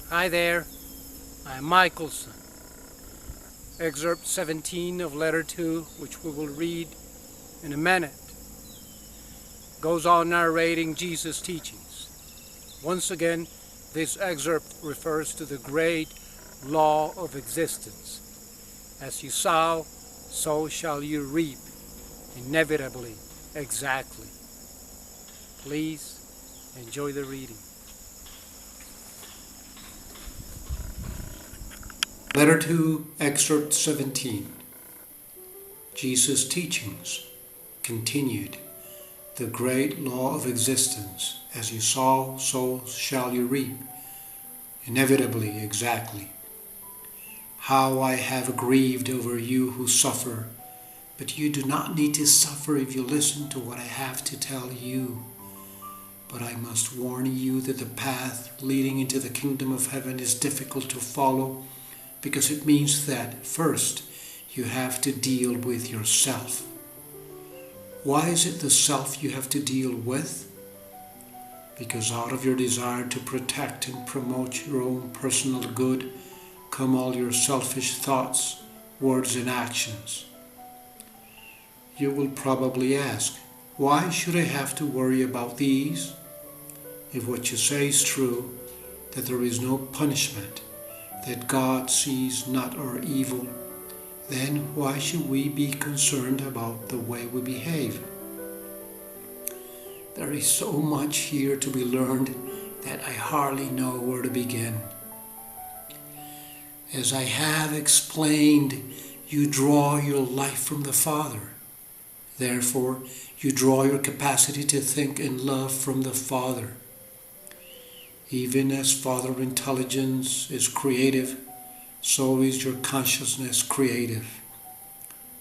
Hi there, I'm Michaelson. Excerpt 17 of Letter 2, which we will read in a minute, goes on narrating Jesus' teachings. Once again, this excerpt refers to the great law of existence. As you sow, so shall you reap, inevitably, exactly. Please enjoy the reading. Letter 2, Excerpt 17. Jesus' teachings continued. The great law of existence. As you sow, so shall you reap. Inevitably, exactly. How I have grieved over you who suffer, but you do not need to suffer if you listen to what I have to tell you. But I must warn you that the path leading into the kingdom of heaven is difficult to follow, because it means that, first, you have to deal with yourself. Why is it the self you have to deal with? Because out of your desire to protect and promote your own personal good come all your selfish thoughts, words, and actions. You will probably ask, why should I have to worry about these? If what you say is true, that there is no punishment, that God sees not our evil, then why should we be concerned about the way we behave? There is so much here to be learned that I hardly know where to begin. As I have explained, you draw your life from the Father. Therefore, you draw your capacity to think and love from the Father. Even as Father intelligence is creative, so is your consciousness creative.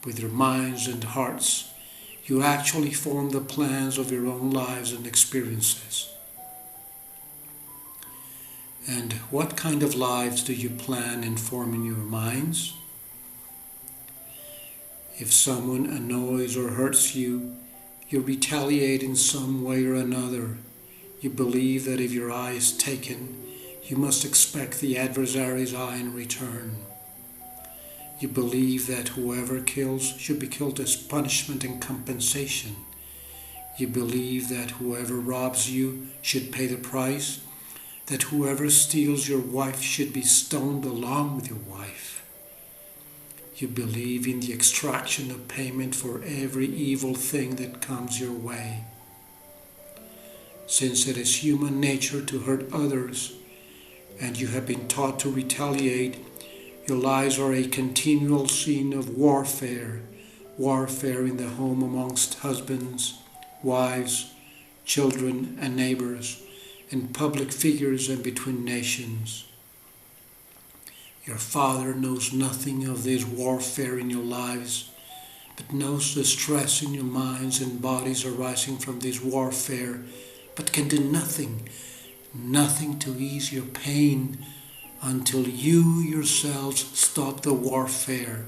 With your minds and hearts, you actually form the plans of your own lives and experiences. And what kind of lives do you plan and form in your minds? If someone annoys or hurts you, you retaliate in some way or another. You believe that if your eye is taken, you must expect the adversary's eye in return. You believe that whoever kills should be killed as punishment and compensation. You believe that whoever robs you should pay the price, that whoever steals your wife should be stoned along with your wife. You believe in the extraction of payment for every evil thing that comes your way. Since it is human nature to hurt others, and you have been taught to retaliate, your lives are a continual scene of warfare in the home amongst husbands, wives, children, and neighbors, and public figures and between nations. Your Father knows nothing of this warfare in your lives, but knows the stress in your minds and bodies arising from this warfare, but can do nothing to ease your pain until you yourselves stop the warfare.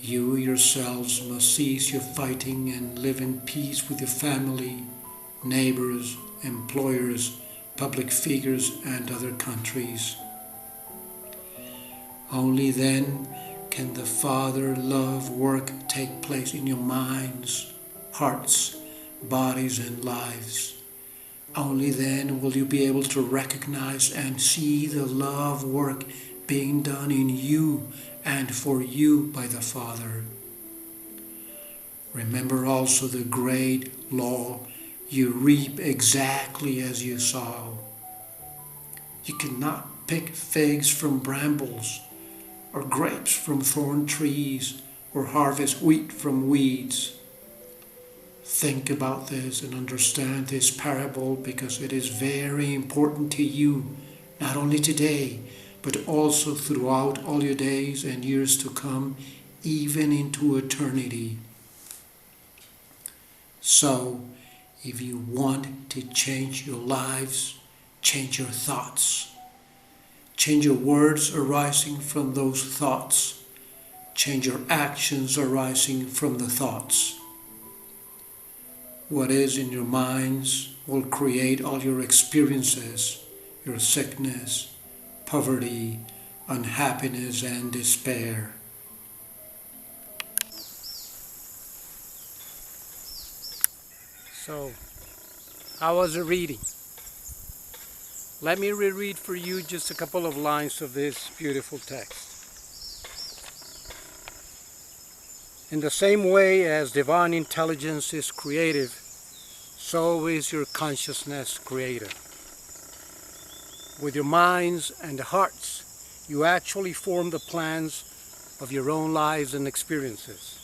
You yourselves must cease your fighting and live in peace with your family, neighbors, employers, public figures, and other countries. Only then can the Father love work take place in your minds, hearts, bodies, and lives. Only then will you be able to recognize and see the love work being done in you and for you by the Father. Remember also the great law, you reap exactly as you sow. You cannot pick figs from brambles, or grapes from thorn trees, or harvest wheat from weeds. Think about this and understand this parable, because it is very important to you, not only today, but also throughout all your days and years to come, even into eternity. So, if you want to change your lives, change your thoughts. Change your words arising from those thoughts. Change your actions arising from the thoughts. What is in your minds will create all your experiences, your sickness, poverty, unhappiness, and despair. So, how was the reading? Let me reread for you just a couple of lines of this beautiful text. In the same way as divine intelligence is creative, so is your consciousness creative. With your minds and hearts, you actually form the plans of your own lives and experiences.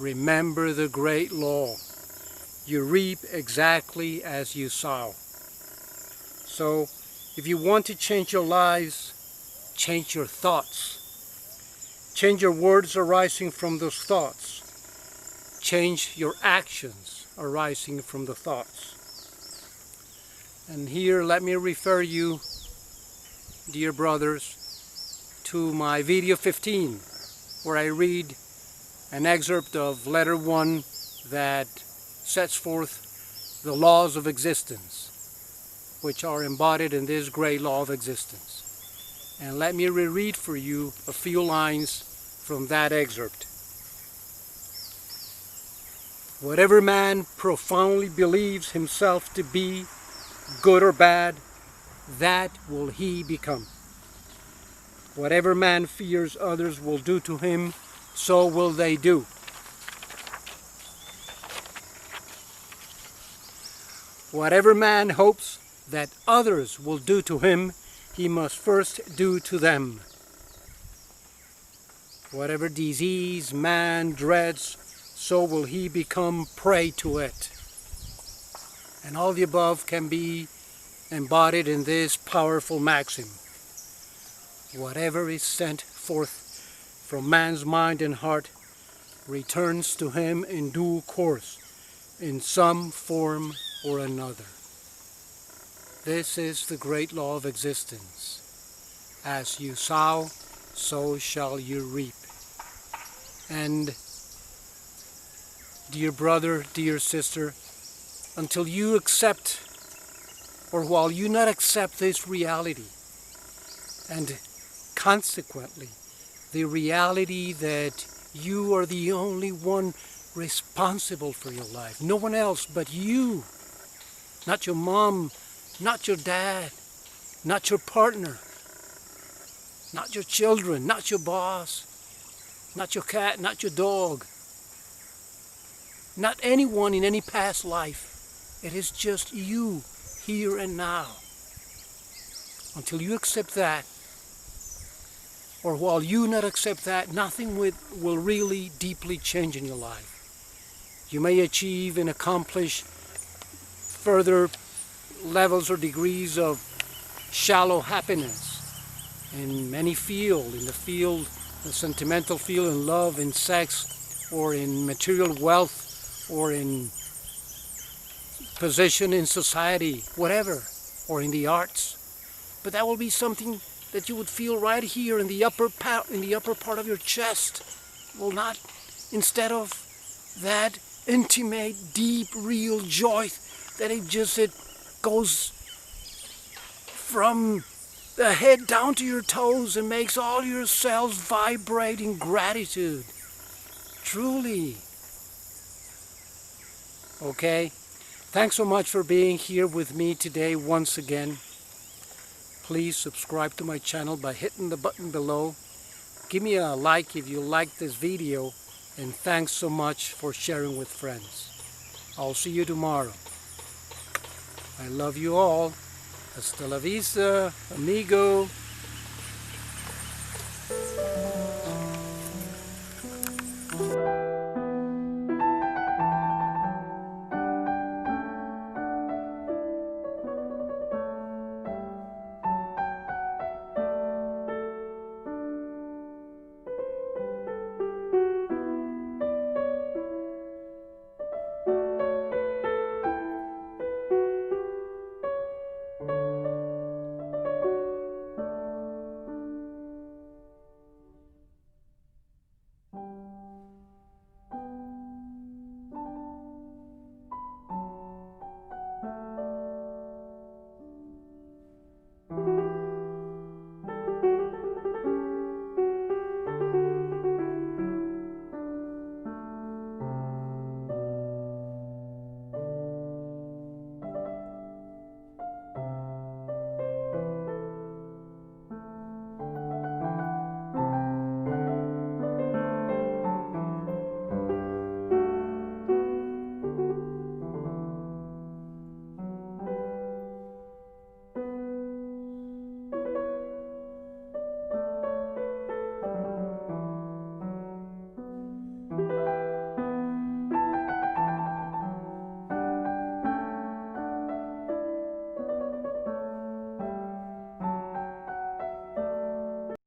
Remember the great law. You reap exactly as you sow. So, if you want to change your lives, change your thoughts. Change your words arising from those thoughts. Change your actions arising from the thoughts. And here, let me refer you, dear brothers, to my video 15, where I read an excerpt of letter 1 that sets forth the laws of existence, which are embodied in this great law of existence. And let me reread for you a few lines from that excerpt. Whatever man profoundly believes himself to be, good or bad, that will he become. Whatever man fears others will do to him, so will they do. Whatever man hopes that others will do to him, he must first do to them. Whatever disease man dreads, so will he become prey to it. And all the above can be embodied in this powerful maxim. Whatever is sent forth from man's mind and heart returns to him in due course, in some form or another. This is the great law of existence. As you sow, so shall you reap. And dear brother, dear sister, until you accept, or while you not accept this reality, and consequently the reality that you are the only one responsible for your life, no one else but you, not your mom, not your dad, not your partner, not your children, not your boss, not your cat, not your dog, not anyone in any past life. It is just you, here and now. Until you accept that, or while you not accept that, nothing will really deeply change in your life. You may achieve and accomplish further levels or degrees of shallow happiness in many fields, in the field, the sentimental field, in love, in sex, or in material wealth, or in position in society, whatever, or in the arts. But that will be something that you would feel right here in the upper part of your chest. Will not, instead of that intimate, deep, real joy that it goes from the head down to your toes and makes all your cells vibrate in gratitude. Truly. Okay? Thanks so much for being here with me today once again. Please subscribe to my channel by hitting the button below. Give me a like if you liked this video, and thanks so much for sharing with friends. I'll see you tomorrow. I love you all. Hasta la vista, amigo.